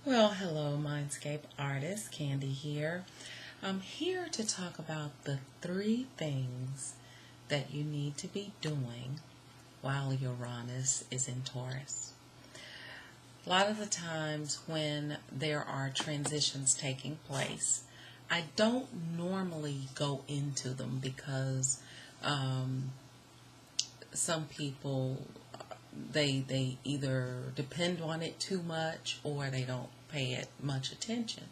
Well, hello, Mindscape artist. Candy here. I'm here to talk about the 3 things that you need to be doing while Uranus is in Taurus. A lot of the times when there are transitions taking place, I don't normally go into them because some people they either depend on it too much or they don't pay it much attention.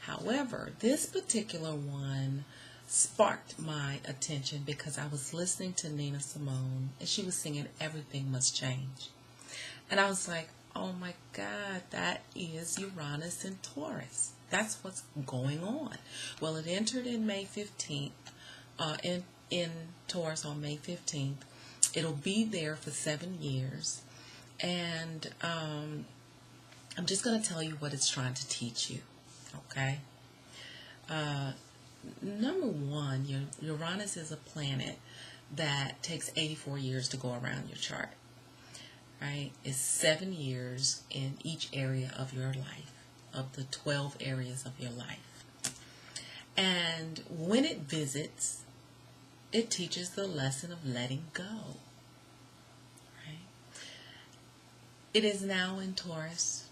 However, this particular one sparked my attention because I was listening to Nina Simone and she was singing Everything Must Change. And I was like, oh my God, that is Uranus in Taurus. That's what's going on. Well, it entered in May 15th, in Taurus on May 15th. It'll be there for 7 years. And I'm just going to tell you what it's trying to teach you. Okay? Number one, Uranus is a planet that takes 84 years to go around your chart. Right? It's 7 years in each area of your life, of the 12 areas of your life. And when it visits, it teaches the lesson of letting go. Right? It is now in Taurus.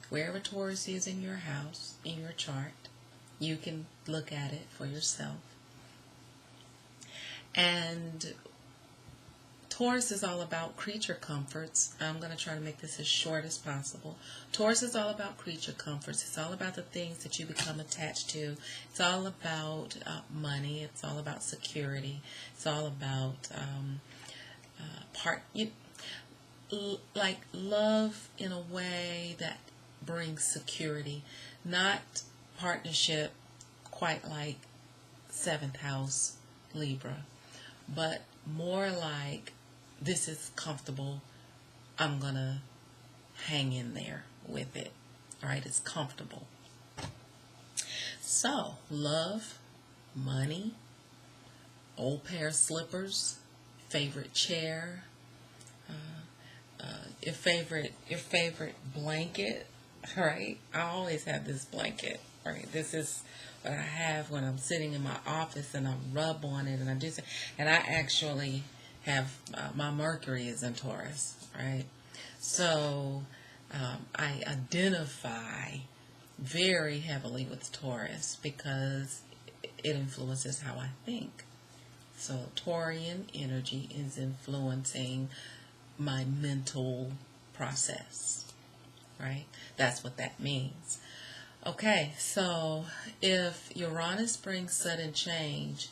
Wherever Taurus is in your house, in your chart, you can look at it for yourself. And Taurus is all about creature comforts. I'm going to try to make this as short as possible. Taurus is all about creature comforts. It's all about the things that you become attached to. It's all about money. It's all about security. It's all about like love in a way that brings security, not partnership quite like 7th house Libra, but more like this is comfortable, I'm going to hang in there with it. All right, it's comfortable. So, love, money, old pair of slippers, favorite chair, your favorite blanket, right? I always have this blanket, right? This is what I have when I'm sitting in my office and I rub on it and I do so. And I actually have, my Mercury is in Taurus, right? So I identify very heavily with Taurus because it influences how I think. So Taurian energy is influencing my mental process, right? That's what that means. Okay, so if Uranus brings sudden change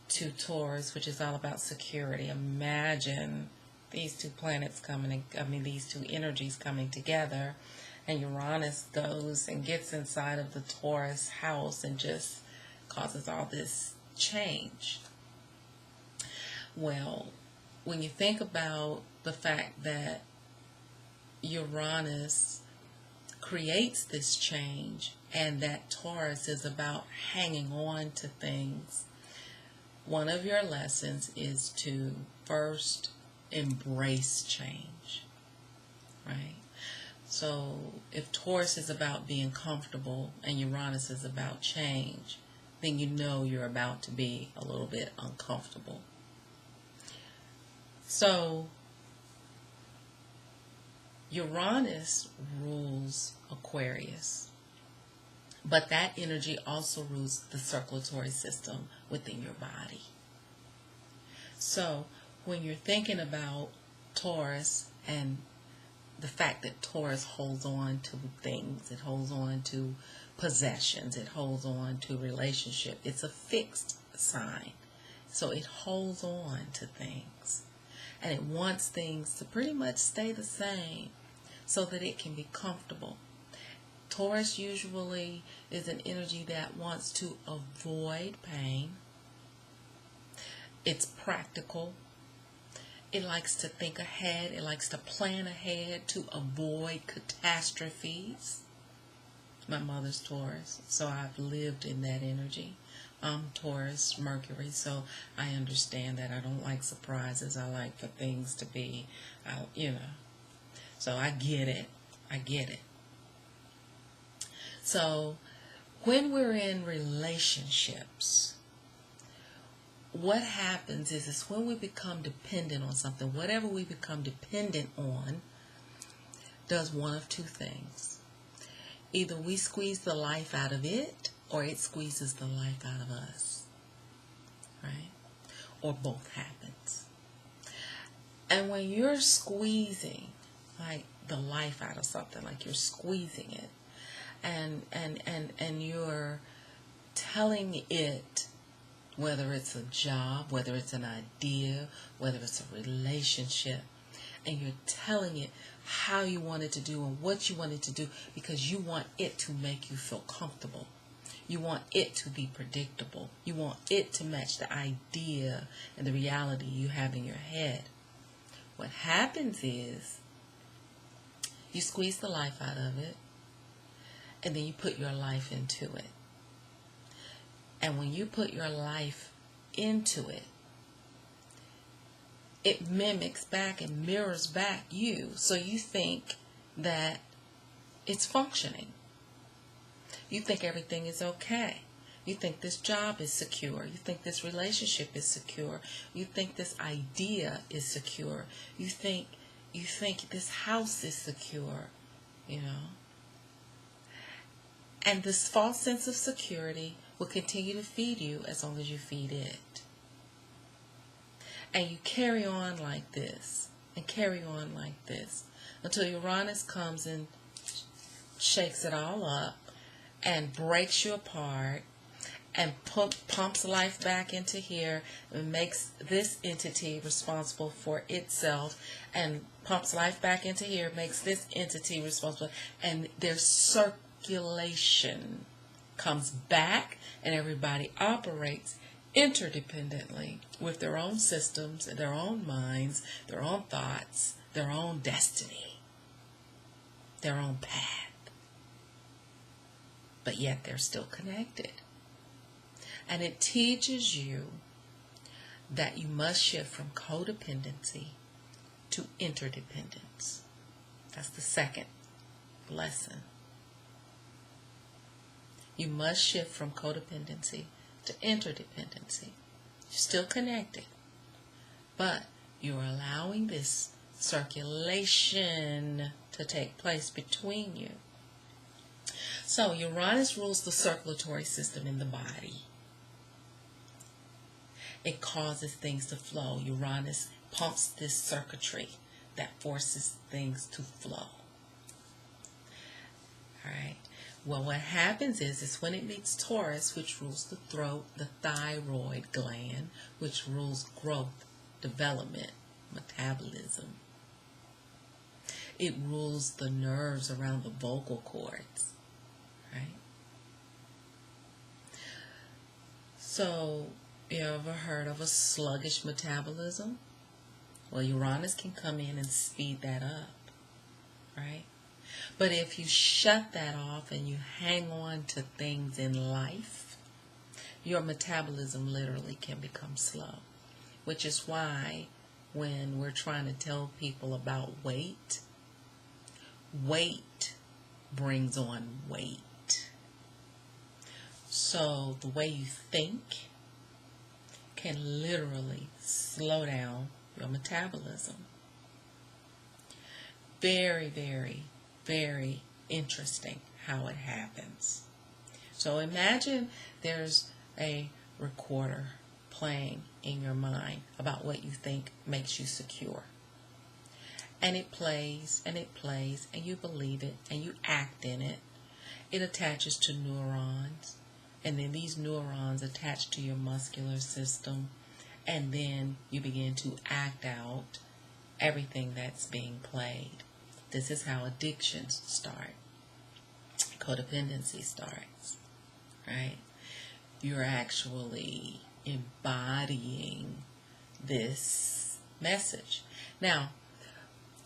to Taurus, which is all about security, imagine these two planets these two energies coming together, and Uranus goes and gets inside of the Taurus house and just causes all this change. Well, when you think about the fact that Uranus creates this change and that Taurus is about hanging on to things, one of your lessons is to first embrace change, right? So if Taurus is about being comfortable and Uranus is about change, then you know you're about to be a little bit uncomfortable. So Uranus rules Aquarius, but that energy also rules the circulatory system within your body. So when you're thinking about Taurus and the fact that Taurus holds on to things, it holds on to possessions, it holds on to relationship, it's a fixed sign. So it holds on to things. And it wants things to pretty much stay the same so that it can be comfortable. Taurus usually is an energy that wants to avoid pain. It's practical. It likes to think ahead. It likes to plan ahead to avoid catastrophes. My mother's Taurus, so I've lived in that energy. I'm Taurus, Mercury, so I understand that. I don't like surprises. I like for things to be, So I get it. So when we're in relationships, what happens is when we become dependent on something, whatever we become dependent on does one of two things. Either we squeeze the life out of it, or it squeezes the life out of us, right? Or both happens. And when you're squeezing like the life out of something, like you're squeezing it, and you're telling it, whether it's a job, whether it's an idea, whether it's a relationship, and you're telling it how you want it to do and what you want it to do because you want it to make you feel comfortable. You want it to be predictable. You want it to match the idea and the reality you have in your head. What happens is you squeeze the life out of it, and then you put your life into it. And when you put your life into it, it mimics back and mirrors back you. So you think that it's functioning. You think everything is okay. You think this job is secure. You think this relationship is secure. You think this idea is secure. You think this house is secure, you know. And this false sense of security will continue to feed you as long as you feed it. And you carry on like this, and carry on like this, until Uranus comes and shakes it all up, and breaks you apart, and pumps life back into here, and makes this entity responsible for itself, and pumps life back into here, makes this entity responsible, and their circulation comes back, and everybody operates interdependently with their own systems, their own minds, their own thoughts, their own destiny, their own path. But yet they're still connected. And it teaches you that you must shift from codependency to interdependence. That's the second lesson. You must shift from codependency to interdependency. You're still connected, but you're allowing this circulation to take place between you. So Uranus rules the circulatory system in the body. It causes things to flow. Uranus pumps this circuitry that forces things to flow. All right. Well, what happens is when it meets Taurus, which rules the throat, the thyroid gland, which rules growth, development, metabolism. It rules the nerves around the vocal cords, right? So, you ever heard of a sluggish metabolism? Well, Uranus can come in and speed that up, right? But if you shut that off and you hang on to things in life, your metabolism literally can become slow. Which is why when we're trying to tell people about weight, weight brings on weight. So the way you think can literally slow down your metabolism. Very, very, very interesting how it happens. So imagine there's a recorder playing in your mind about what you think makes you secure. And it plays and it plays and you believe it and you act in it. It attaches to neurons, and then these neurons attach to your muscular system, and then you begin to act out everything that's being played. This is how addictions start. Codependency starts, right? You're actually embodying this message. Now,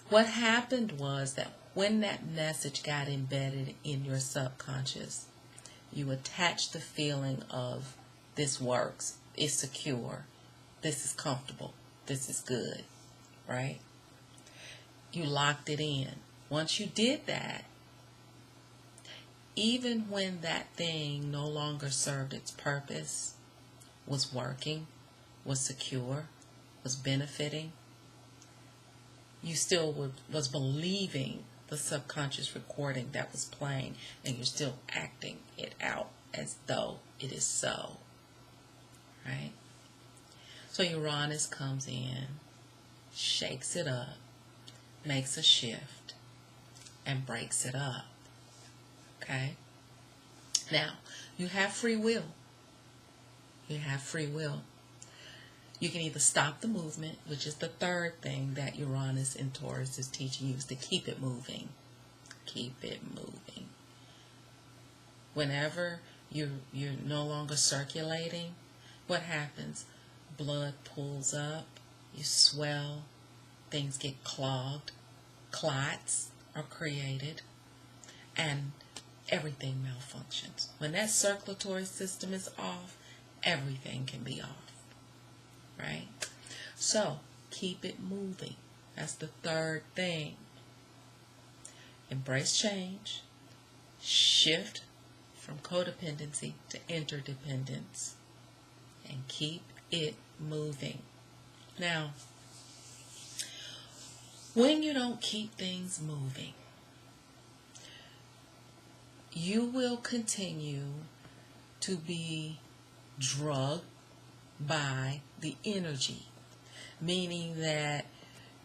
what happened was that when that message got embedded in your subconscious, you attached the feeling of this works, it's secure, this is comfortable, this is good, right? You locked it in. Once you did that, even when that thing no longer served its purpose, was working, was secure, was benefiting, you still was believing the subconscious recording that was playing, and you're still acting it out as though it is so, right? So Uranus comes in, shakes it up, makes a shift, and breaks it up, okay? Now, you have free will. You have free will. You can either stop the movement, which is the third thing that Uranus and Taurus is teaching you, is to keep it moving. Keep it moving. Whenever you're no longer circulating, what happens? Blood pulls up, you swell, things get clogged, clots are created, and everything malfunctions. When that circulatory system is off, everything can be off. Right? So, keep it moving. That's the third thing. Embrace change. Shift from codependency to interdependence. And keep it moving. Now, when you don't keep things moving, you will continue to be drugged by the energy, meaning that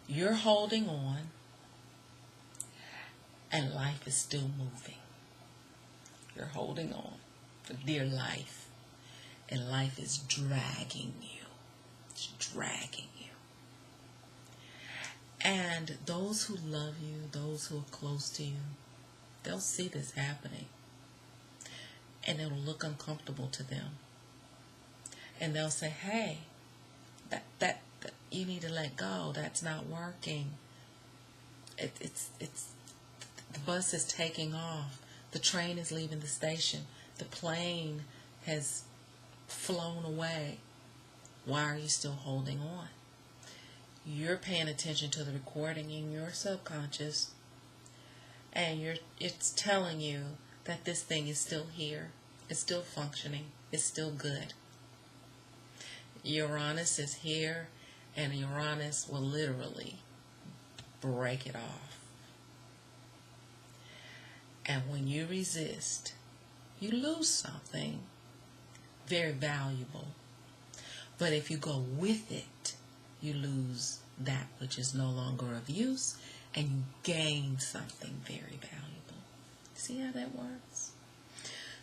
you're holding on and life is still moving. You're holding on for dear life, and life is dragging you. It's dragging you. And those who love you, those who are close to you, they'll see this happening, and it'll look uncomfortable to them. And they'll say, hey, that you need to let go. That's not working. It's the bus is taking off. The train is leaving the station. The plane has flown away. Why are you still holding on? You're paying attention to the recording in your subconscious, and it's telling you that this thing is still here. It's still functioning. It's still good. Uranus is here, and Uranus will literally break it off. And when you resist, you lose something very valuable. But if you go with it, you lose that which is no longer of use, and you gain something very valuable. See how that works?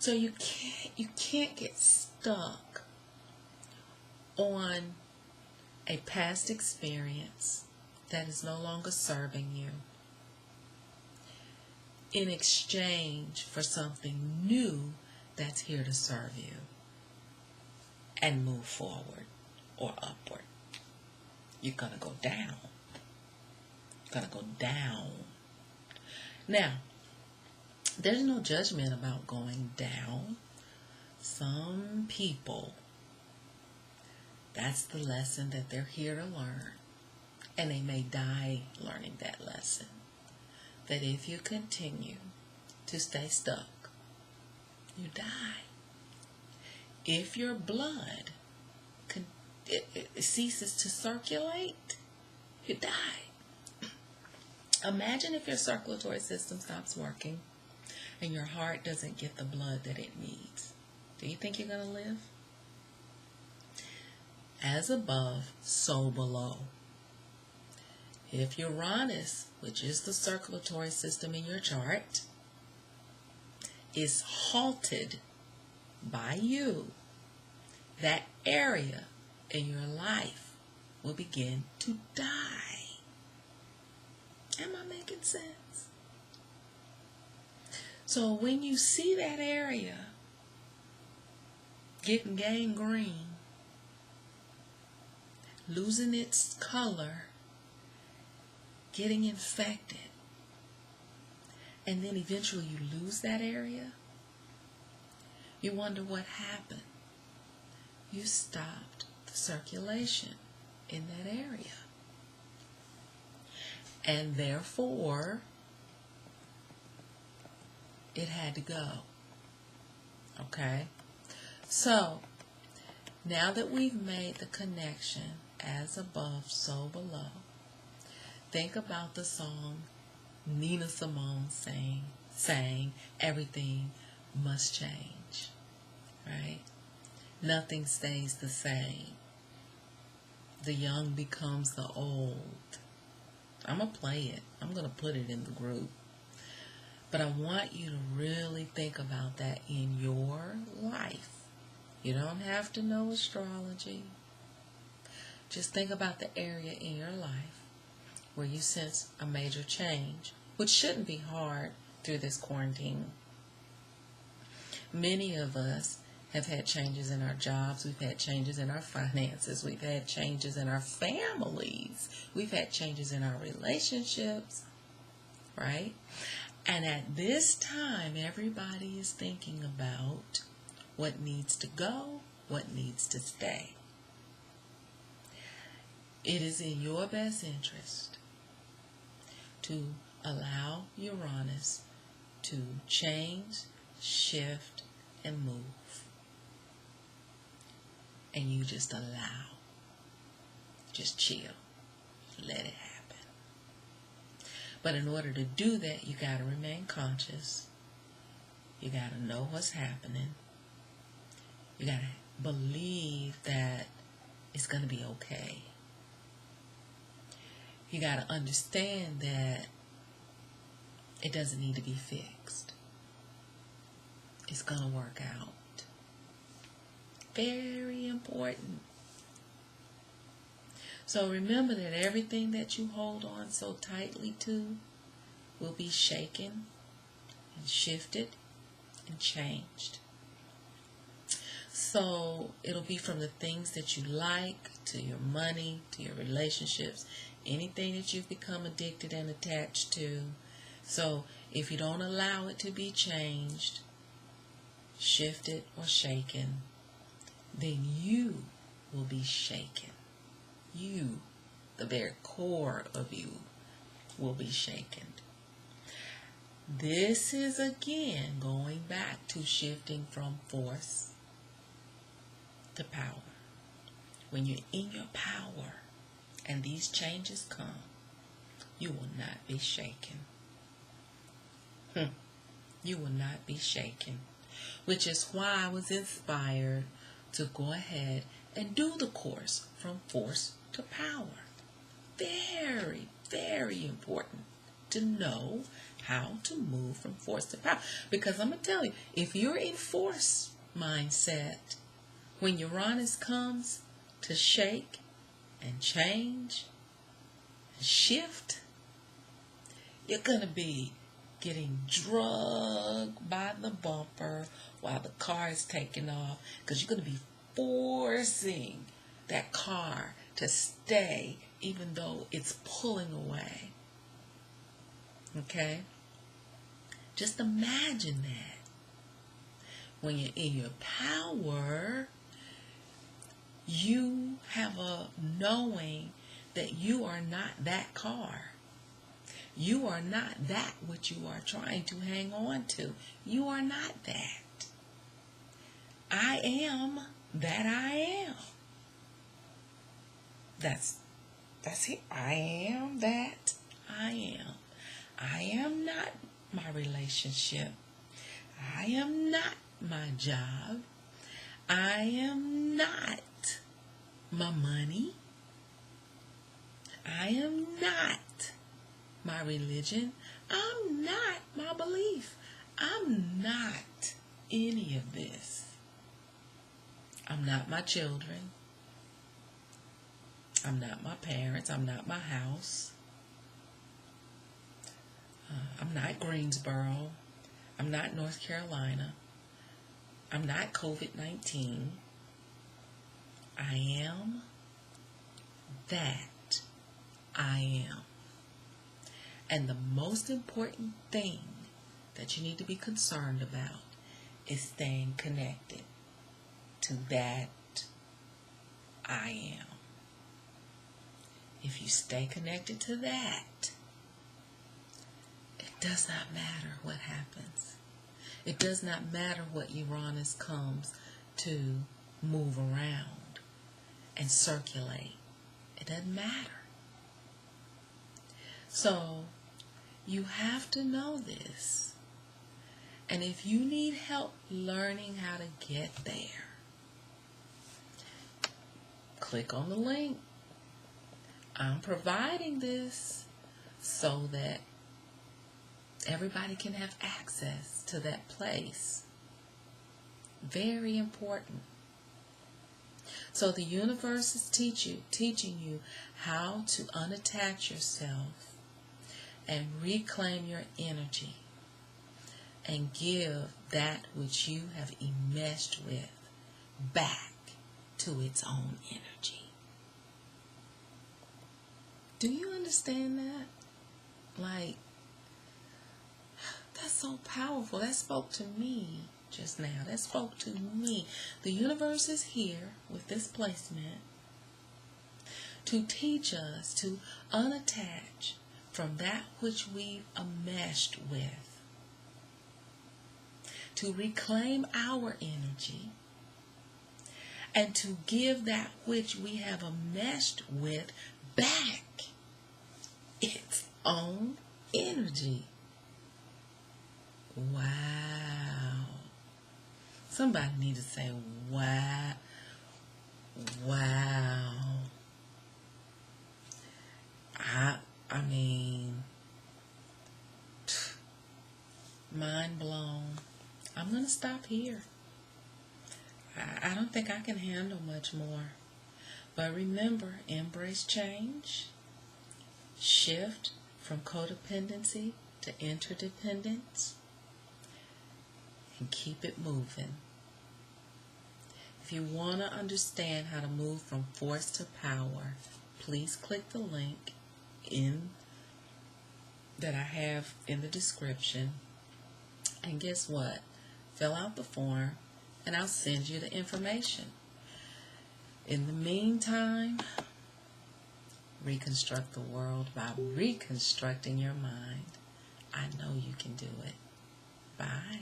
So you can't get stuck on a past experience that is no longer serving you in exchange for something new that's here to serve you and move forward or upward. You're going to go down. You're going to go down. Now, there's no judgment about going down. Some people, that's the lesson that they're here to learn. And they may die learning that lesson. That if you continue to stay stuck, you die. If your blood it ceases to circulate, you die. Imagine if your circulatory system stops working and your heart doesn't get the blood that it needs. Do you think you're going to live? As above, so below. If Uranus, which is the circulatory system in your chart, is halted by you, that area in your life will begin to die. Am I making sense? So when you see that area getting gangrene, losing its color, getting infected, and then eventually you lose that area, you wonder what happened. You stopped the circulation in that area. And therefore, It had to go. Okay? So, now that we've made the connection, as above, so below, think about the song Nina Simone sang, everything must change, right? Nothing stays the same. The young becomes the old. I'm going to play it. I'm going to put it in the group. But I want you to really think about that in your life. You don't have to know astrology. Just think about the area in your life where you sense a major change, which shouldn't be hard through this quarantine. Many of us have had changes in our jobs. We've had changes in our finances. We've had changes in our families. We've had changes in our relationships, right? And at this time, everybody is thinking about what needs to go, what needs to stay. It is in your best interest to allow Uranus to change, shift, and move. And you just allow. Just chill. Let it happen. But in order to do that, you got to remain conscious. You got to know what's happening. You got to believe that it's going to be okay. You got to understand that it doesn't need to be fixed. It's going to work out. Very important. So remember that everything that you hold on so tightly to will be shaken and shifted and changed. So it'll be from the things that you like, to your money, to your relationships, anything that you've become addicted and attached to. So if you don't allow it to be changed, shifted, or shaken, then you will be shaken. You, the very core of you, will be shaken. This is again going back to shifting from force to power. When you're in your power and these changes come, you will not be shaken. You will not be shaken. Which is why I was inspired to go ahead and do the course from force to power. Very, very important to know how to move from force to power. Because I'm going to tell you, if you're in force mindset, when Uranus comes to shake and change and shift, you're going to be getting drugged by the bumper while the car is taking off, because you're going to be forcing that car to stay even though it's pulling away. Okay? Just imagine that. When you're in your power, you have a knowing that you are not that car. You are not that which you are trying to hang on to. You are not that. I am that I am. That's it. I am that I am. I am not my relationship. I am not my job. I am not my money. I am not my religion. I'm not my belief. I'm not any of this. I'm not my children. I'm not my parents. I'm not my house. I'm not Greensboro. I'm not North Carolina. I'm not COVID-19. I am that I am. And the most important thing that you need to be concerned about is staying connected to that I am. If you stay connected to that, it does not matter what happens. It does not matter what Uranus comes to move around and circulate. It doesn't matter. So you have to know this. And if you need help learning how to get there, click on the link. I'm providing this so that everybody can have access to that place. Very important. So the universe is teaching you how to unattach yourself and reclaim your energy and give that which you have enmeshed with back to its own energy. Do you understand that? Like, that's so powerful. That spoke to me just now. That spoke to me. The universe is here with this placement to teach us to unattach from that which we've enmeshed with, to reclaim our energy, and to give that which we have enmeshed with back its own energy. Wow. Somebody need to say, wow. Wow. I mean, mind blown. I'm going to stop here. I don't think I can handle much more. But remember, embrace change. Shift from codependency to interdependence. And keep it moving. If you want to understand how to move from force to power, please click the link that I have in the description. And guess what? Fill out the form and I'll send you the information. In the meantime, reconstruct the world by reconstructing your mind. I know you can do it. Bye.